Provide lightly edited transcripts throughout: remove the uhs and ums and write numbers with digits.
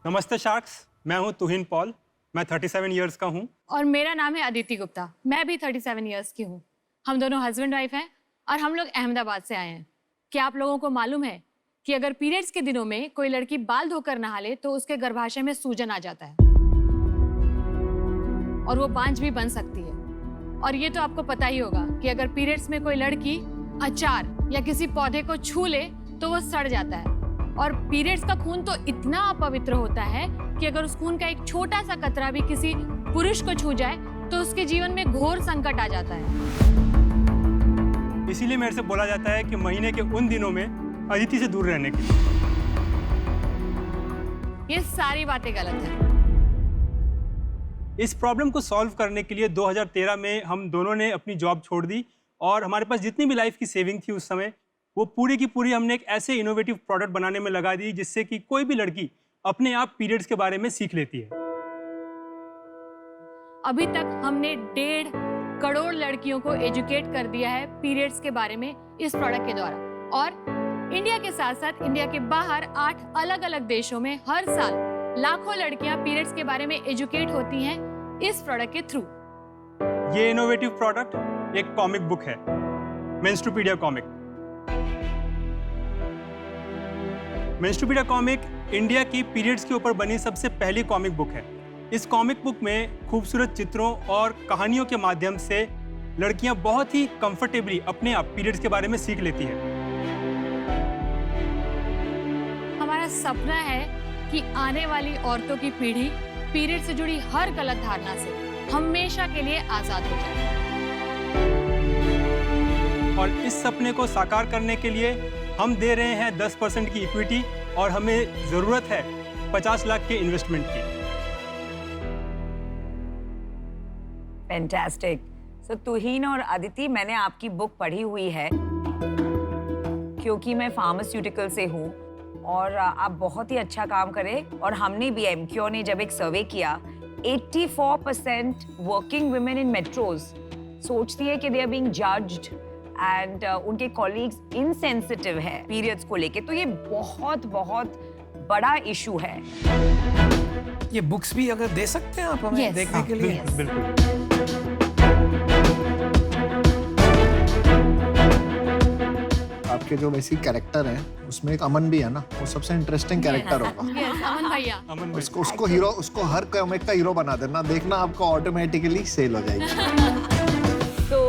नमस्ते शार्क्स, मैं हूं तुहिन पॉल। मैं 37 इयर्स का हूं। और मेरा नाम है अदिति गुप्ता। मैं भी 37 इयर्स की हूं। हम दोनों हस्बैंड वाइफ हैं और हम लोग अहमदाबाद से आए हैं। क्या आप लोगों को मालूम है कि अगर पीरियड्स के दिनों में कोई लड़की बाल धोकर नहा ले तो उसके गर्भाशय में सूजन आ जाता है और वो बांझ भी बन सकती है। और ये तो आपको पता ही होगा कि अगर पीरियड्स में कोई लड़की अचार या किसी पौधे को छू ले तो वो सड़ जाता है। और पीरियड्स का खून तो इतना अपवित्र होता है कि अगर उस खून का एक छोटा सा कतरा भी किसी पुरुष को छू जाए तो उसके जीवन में घोर संकट आ जाता है। इसीलिए मेरे से बोला जाता है कि महीने के उन दिनों में अदिति से दूर रहने के लिए। ये सारी बातें गलत हैं। इस प्रॉब्लम को सॉल्व करने के लिए 2013 में हम दोनों ने अपनी जॉब छोड़ दी और हमारे पास जितनी भी लाइफ की सेविंग थी उस समय वो पूरी की पूरी हमने एक ऐसे इनोवेटिव प्रोडक्ट बनाने में लगा दी जिससे कि कोई भी लड़की अपने आप पीरियड्स के बारे में सीख लेती है। अभी तक हमने 1.5 करोड़ लड़कियों को एजुकेट कर दिया है पीरियड्स के बारे में इस प्रोडक्ट के द्वारा। और इंडिया के साथ साथ इंडिया के बाहर 8 अलग अलग देशों में हर साल लाखों लड़कियां पीरियड्स के बारे में एजुकेट होती हैं इस प्रोडक्ट के थ्रू। ये इनोवेटिव प्रोडक्ट एक कॉमिक बुक है, मेंस्ट्रुपीडिया कॉमिक। मेंस्ट्रुपीडिया कॉमिक इंडिया की पीरियड्स के ऊपर बनी सबसे पहली कॉमिक बुक है। इस कॉमिक बुक में खूबसूरत चित्रों और कहानियों के माध्यम से लड़कियां बहुत ही कंफर्टेबली अपने आप पीरियड्स के बारे में सीख लेती हैं। हमारा सपना है कि आने वाली औरतों की पीढ़ी पीरियड से जुड़ी हर गलत धारणा से हमेशा के लिए आजाद हो जाए। और इस सपने को साकार करने के लिए हम दे रहे हैं 10% की इक्विटी और हमें जरूरत है 50 लाख के इन्वेस्टमेंट की। फैंटास्टिक। सो तुहिन और अदिति, मैंने आपकी बुक पढ़ी हुई है क्योंकि मैं फार्मास्यूटिकल से हूँ और आप बहुत ही अच्छा काम करें। और हमने भी एमक्यू ने जब एक सर्वे किया 84% वर्किंग वुमेन इन मेट्रोज सोचती है कि they are being judged and उनके कॉलीग्स इनसेंसिटिव है पीरियड्स को लेके। तो ये बहुत बहुत बड़ा इशू है। ये बुक्स भी अगर दे सकते हैं आप हमें Yes. देखने के लिए? बिल्कुल। आपके जो वैसी कैरेक्टर है उसमें एक अमन भी है ना, वो सबसे इंटरेस्टिंग कैरेक्टर होगा। Yes, अमन भैया। अमन भाई। उसको हीरो, उसको हर कॉमिक का हीरो बना देना, देखना आपको ऑटोमेटिकली सेल हो जाएगी। तो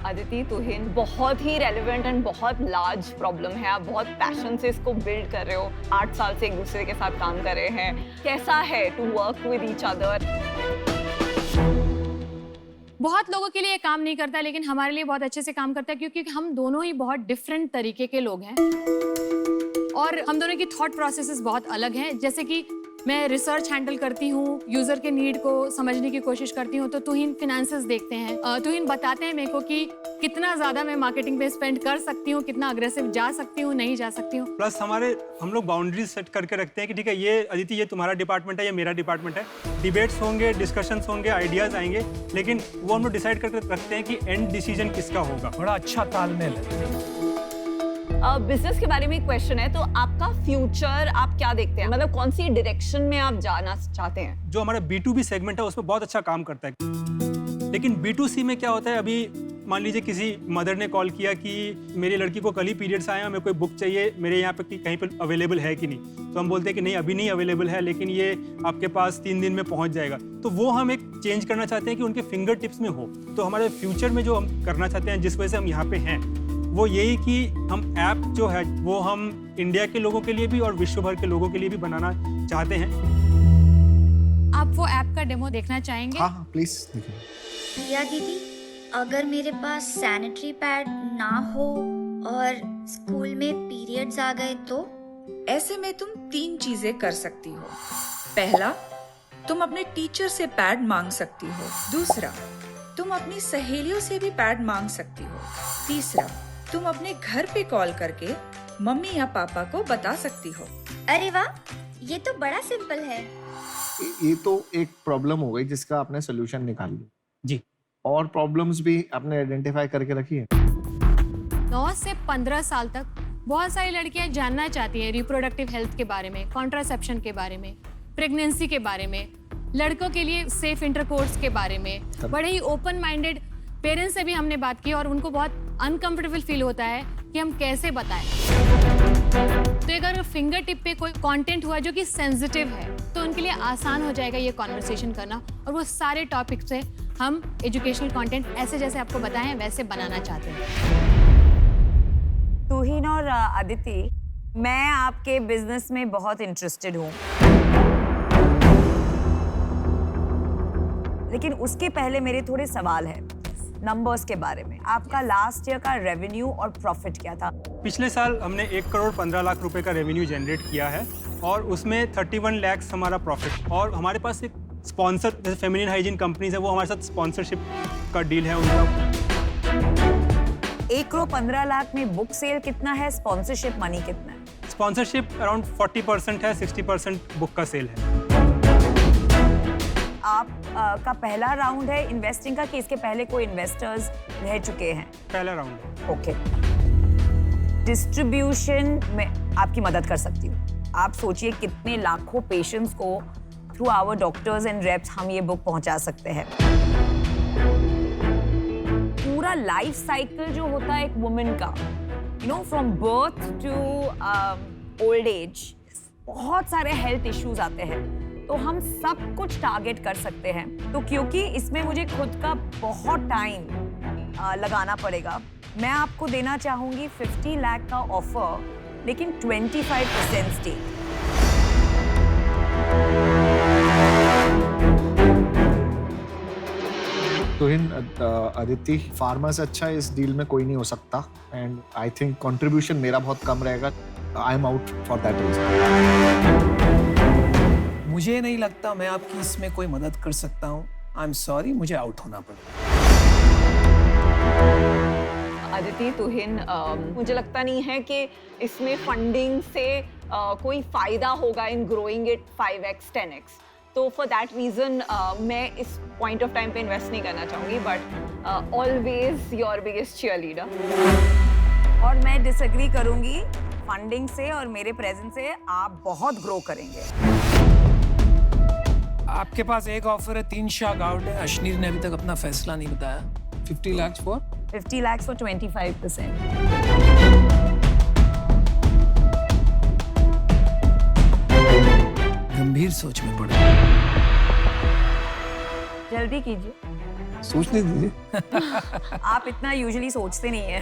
अदिति, तुहिन, बहुत ही रेलेवेंट एंड बहुत लार्ज प्रॉब्लम है। आप बहुत पैशन से इसको बिल्ड कर रहे हो। 8 साल से एक दूसरे के साथ काम कर रहे हैं। कैसा है to work with each other? बहुत लोगों के लिए ये काम नहीं करता लेकिन हमारे लिए बहुत अच्छे से काम करता है क्योंकि हम दोनों ही बहुत डिफरेंट तरीके के लोग हैं और हम दोनों की थॉट प्रोसेसेस बहुत अलग हैं। जैसे कि मैं रिसर्च हैंडल करती हूँ, यूजर के नीड को समझने की कोशिश करती हूँ, तो तुहिन फिनेंसेस देखते हैं। तुहिन बताते हैं मेरे को कि कितना ज्यादा मैं मार्केटिंग पे स्पेंड कर सकती हूँ, कितना अग्रेसिव जा सकती हूँ, नहीं जा सकती हूँ। प्लस हम लोग बाउंड्रीज सेट करके रखते हैं कि ठीक है, ये अदिति ये तुम्हारा डिपार्टमेंट है, ये मेरा डिपार्टमेंट है। डिबेट्स होंगे, डिस्कशंस होंगे, आइडियाज आएंगे, लेकिन वो हम लोग डिसाइड करके रखते हैं कि एंड डिसीजन किसका होगा। बड़ा अच्छा तालमेल है। बिजनेस के बारे में एक क्वेश्चन है, तो आपका फ्यूचर आप क्या देखते हैं? मतलब कौन सी डायरेक्शन में आप जाना चाहते हैं? जो हमारा B2B सेगमेंट है उसमें बहुत अच्छा काम करता है, लेकिन B2C में क्या होता है, अभी मान लीजिए किसी मदर ने कॉल किया कि मेरी लड़की को कल ही पीरियड्स आए हैं, मेरे को एक बुक चाहिए, मेरे यहाँ पे कहीं पर अवेलेबल है कि नहीं। तो हम बोलते हैं कि नहीं, अभी नहीं अवेलेबल है, लेकिन ये आपके पास 3 दिन में पहुँच जाएगा। तो वो हम एक चेंज करना चाहते हैं कि उनके फिंगर टिप्स में हो। तो हमारे फ्यूचर में जो हम करना चाहते हैं, जिस वजह से हम यहाँ पे हैं, वो यही कि हम ऐप जो है वो हम इंडिया के लोगों के लिए भी और विश्व भर के लोगों के लिए भी बनाना चाहते हैं। आप वो ऐप का डेमो देखना चाहेंगे? हाँ प्लीज देखिए। प्रिया दीदी, अगर मेरे पास सैनिटरी पैड ना हो और स्कूल में पीरियड्स आ गए तो? ऐसे में तुम 3 चीजें कर सकती हो। पहला, तुम अपने टीचर से पैड मांग सकती हो। दूसरा, तुम अपनी सहेलियों से भी पैड मांग सकती हो। तीसरा, तुम अपने घर पे कॉल करके मम्मी या पापा को बता सकती हो। अरे वाह, ये तो बड़ा सिंपल है। ये तो एक प्रॉब्लम हो गई जिसका आपने सोल्यूशन निकाल लिया जी। और प्रॉब्लम्स भी आपने आइडेंटिफाई करके रखी है। 9 से 15 साल तक बहुत सारी लड़कियां जानना चाहती हैं रिप्रोडक्टिव हेल्थ के बारे में, कॉन्ट्रासेप्शन के बारे में, प्रेगनेंसी के बारे में, लड़कों के लिए सेफ इंटरकोर्स के बारे में, बड़े ही ओपन माइंडेड पेरेंट्स से भी हमने बात की और उनको बहुत अनकंफर्टेबल फील होता है कि हम कैसे बताएं। तो अगर फिंगर टिप पे कोई कंटेंट हुआ जो कि सेंसिटिव है तो उनके लिए आसान हो जाएगा ये कॉन्वर्सेशन करना, और वो सारे टॉपिक से हम एजुकेशनल कंटेंट ऐसे जैसे आपको बताएं वैसे बनाना चाहते हैं। तुहिन और अदिति, मैं आपके बिजनेस में बहुत इंटरेस्टेड हूँ, लेकिन उसके पहले मेरे थोड़े सवाल हैं नंबर्स के बारे में। आपका लास्ट ईयर का रेवेन्यू और प्रॉफिट क्या था? पिछले साल हमने 1 करोड़ 15 लाख रुपए का रेवेन्यू जनरेट किया है और उसमें 31 लाख हमारा प्रॉफिट, और हमारे पास एक स्पॉन्सर जैसे फेमिनिन हाइजीन कंपनीज है वो हमारे साथ स्पॉन्सरशिप का डील है उनका। 1 करोड़ 15 लाख में बुक सेल कितना है, स्पॉन्सरशिप मनी कितना है? स्पॉन्सरशिप अराउंड 40% है, 60% बुक का सेल है। आप का पहला राउंड है इन्वेस्टिंग का कि इसके पहले कोई इन्वेस्टर्स रह चुके हैं? पहला राउंड है। ओके। डिस्ट्रीब्यूशन में आपकी मदद कर सकती हूँ। आप सोचिए कितने लाखों पेशेंट्स को through our doctors and reps हम ये बुक पहुंचा सकते हैं। पूरा लाइफ साइकिल जो होता है एक वुमेन का, you know, from birth to old age, बहुत सारे हेल्थ इश्यूज आते हैं, तो हम सब कुछ टारगेट कर सकते हैं। तो क्योंकि इसमें मुझे खुद का बहुत टाइम लगाना पड़ेगा, मैं आपको देना चाहूंगी 50 लाख का ऑफर, लेकिन 25% स्टेक। तुहिन, अदिति, फार्मा से अच्छा इस डील में कोई नहीं हो सकता, एंड आई थिंक कंट्रीब्यूशन मेरा बहुत कम रहेगा। I am out for that reason. मुझे नहीं लगता मैं आपकी इसमें कोई मदद कर सकता हूँ। आई एम सॉरी, मुझे आउट होना पड़ेगा। अदिति, तुहिन, मुझे लगता नहीं है कि इसमें फंडिंग से कोई फायदा होगा इन ग्रोइंग इट 5x 10x। तो फॉर दैट रीजन मैं इस पॉइंट ऑफ टाइम पे इन्वेस्ट नहीं करना चाहूँगी, but always your biggest cheerleader. और मैं डिसएग्री करूंगी, फंडिंग से और मेरे प्रेजेंस से आप बहुत ग्रो करेंगे। आपके पास एक ऑफर है, 3 शाख आउट है। अश्नीर ने अभी तक अपना फैसला नहीं बताया। 50 लाख फॉर 50 लाख फॉर 25%। गंभीर सोच में पड़े। जल्दी कीजिए, सोचने दीजिए। आप इतना यूजुअली सोचते नहीं है।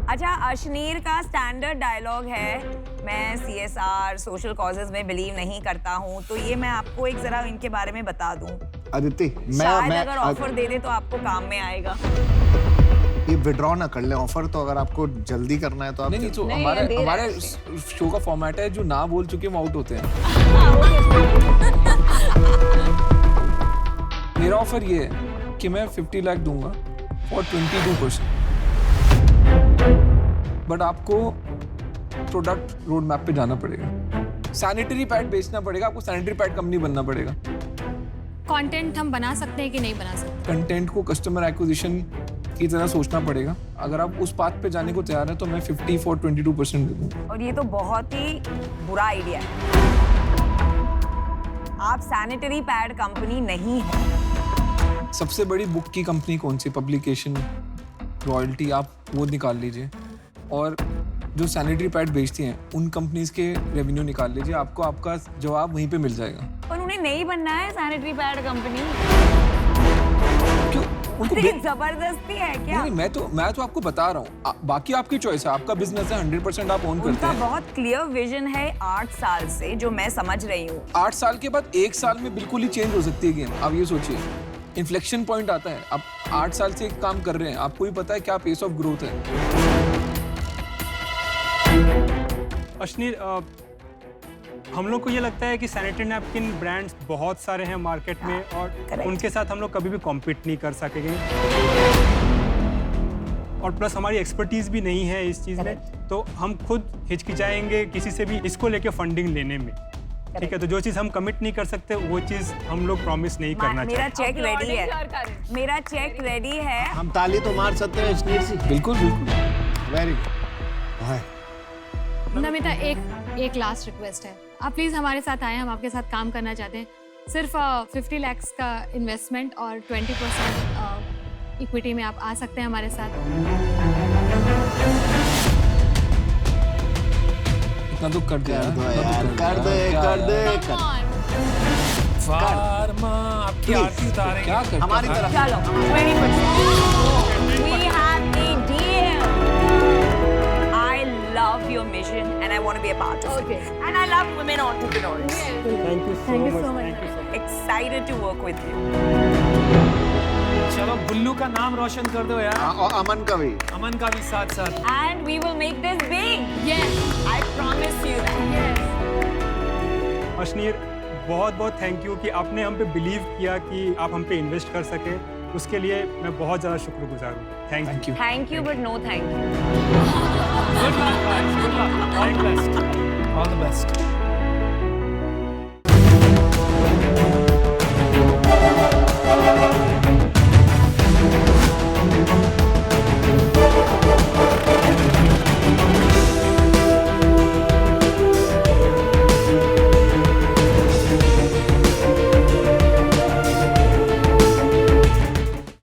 अच्छा, अश्नीर का स्टैंडर्ड डायलॉग है, मैं CSR सोशल कॉजेज में बिलीव नहीं करता हूँ, तो ये मैं आपको एक जरा इनके बारे में बता दूं। अदिति, शायद अगर ऑफर दे दे तो आपको काम में आएगा। ये विड्रॉ ना कर ले ऑफर, तो अगर आपको जल्दी करना है तो आप नहीं, तो हमारे शो का फॉर्मेट है, जो ना बोल चुके वो आउट होते हैं। मेरा ऑफर ये है कि मैं 50 लाख दूंगा और 22%, बट आपको प्रोडक्ट रोड मैप पे जाना पड़ेगा। सैनिटरी पैड बेचना पड़ेगा, आपको सैनिटरी पैड कंपनी बनना पड़ेगा। कंटेंट हम बना सकते हैं कि नहीं बना सकते? कंटेंट को कस्टमर एक्विजिशन की तरह सोचना पड़ेगा। अगर आप उस पाथ पे जाने को तैयार है तो मैं 50 for 22% दे दूंगा। और ये तो बहुत ही बुरा आइडिया है। आप सैनिटरी पैड कंपनी नहीं है। सबसे बड़ी बुक की कंपनी कौन सी, पब्लिकेशन, रॉयल्टी, आप वो निकाल लीजिए, और जो सैनिटरी पैड बेचती हैं उन कंपनीज के रेवेन्यू निकाल लीजिए, आपको आपका जवाब वहीं पे मिल जाएगा। पर उन्हें नहीं बनना है सैनिटरी पैड कंपनी। क्यों? उनको जबरदस्ती है क्या? नहीं, मैं तो आपको बता रहा हूँ, बाकी आपकी चॉइस है, आपका बिजनेस है, 100% आप ओन करते उनका हैं। बहुत क्लियर विजन है 8 साल से, जो मैं समझ रही हूँ। 8 साल के बाद 1 साल में बिल्कुल ही चेंज हो सकती है गेम। आप ये सोचिए, इन्फ्लेक्शन पॉइंट आता है। आप 8 साल से एक काम कर रहे हैं, आपको भी पता है क्या पेस ऑफ ग्रोथ है। अश्नीर, हम लोग को ये लगता है कि सैनिटरी नैपकिन ब्रांड्स बहुत सारे हैं मार्केट में, और उनके साथ हम लोग कभी भी कॉम्पीट नहीं कर सकेंगे, और प्लस हमारी एक्सपर्टीज भी नहीं है इस चीज़ में, तो हम खुद हिचकिचाएंगे किसी से भी इसको लेके फंडिंग लेने में। ठीक है, तो जो चीज़ हम कमिट नहीं कर सकते वो चीज़ हम लोग प्रॉमिस नहीं करना चाहते। मेरा चेक रेडी है, मेरा चेक रेडी है। हम ताली तो मार सकते हैं अश्नीर से। बिल्कुल बिल्कुल, वेरी गुड। नमिता, एक लास्ट रिक्वेस्ट है, आप प्लीज़ हमारे साथ आएँ, हम आपके साथ काम करना चाहते हैं। सिर्फ 50 लाख का इन्वेस्टमेंट और 20% इक्विटी में आप आ सकते हैं हमारे साथ। इतना तो कर दे यार, Come on. फार्मा आपकी आरती उतारेंगे क्या करते हमारी तरफ चलो 20%. We have a deal. I love your mission and I want to be a part of it. And I love women entrepreneurs. Thank you so much. Excited to work with you. चलो बुल्लू का नाम रोशन कर दो यार, और अमन का भी अमन का भी साथ साथ। And we will make this big. Yes. I promise you that. Yes. Ashneer, बहुत बहुत थैंक यू कि आपने हम पे बिलीव किया कि आप हम पे इन्वेस्ट कर सके। उसके लिए मैं बहुत ज़्यादा शुक्रगुजार हूँ। Thank you. Thank you, but no thank you. Good luck, guys. Good luck. All the best. All the best.